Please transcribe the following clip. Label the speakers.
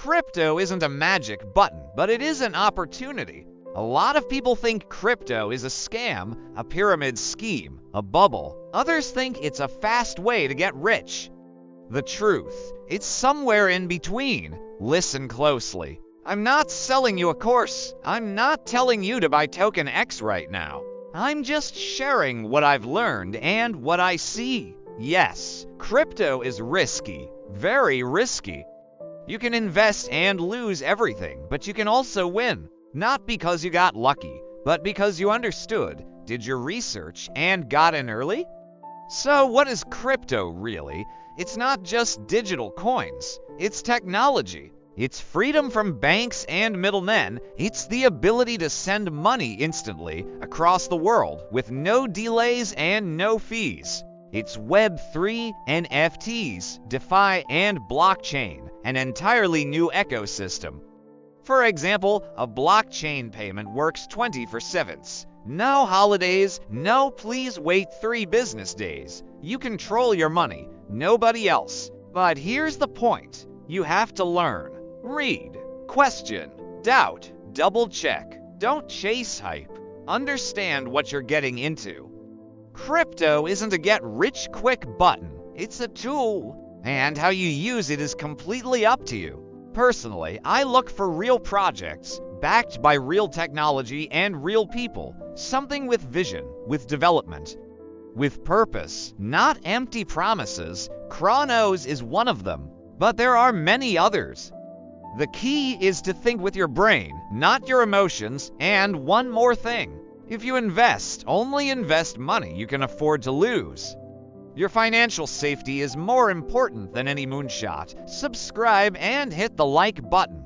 Speaker 1: Crypto isn't a magic button, but it is an opportunity. A lot of people think crypto is a scam, a pyramid scheme, a bubble. Others think it's a fast way to get rich. The truth, it's somewhere in between. Listen closely. I'm not selling you a course. I'm not telling you to buy token X right now. I'm just sharing what I've learned and what I see. Yes, crypto is risky, very risky. You can invest and lose everything, but you can also win. Not because you got lucky, but because you understood, did your research, and got in early? So what is crypto really? It's not just digital coins. It's technology. It's freedom from banks and middlemen. It's the ability to send money instantly across the world with no delays and no fees. It's Web3, NFTs, DeFi, and blockchain, an entirely new ecosystem. For example, a blockchain payment works 24/7. No holidays, no please wait 3 business days. You control your money, nobody else. But here's the point. You have to learn, read, question, doubt, double check. Don't chase hype. Understand what you're getting into. Crypto isn't a get-rich-quick button. It's a tool, and how you use it is completely up to you. Personally, I look for real projects, backed by real technology and real people. Something with vision, with development, with purpose, not empty promises. Cronos is one of them, but there are many others. The key is to think with your brain, not your emotions, and one more thing. If you invest, only invest money you can afford to lose. Your financial safety is more important than any moonshot. Subscribe and hit the like button.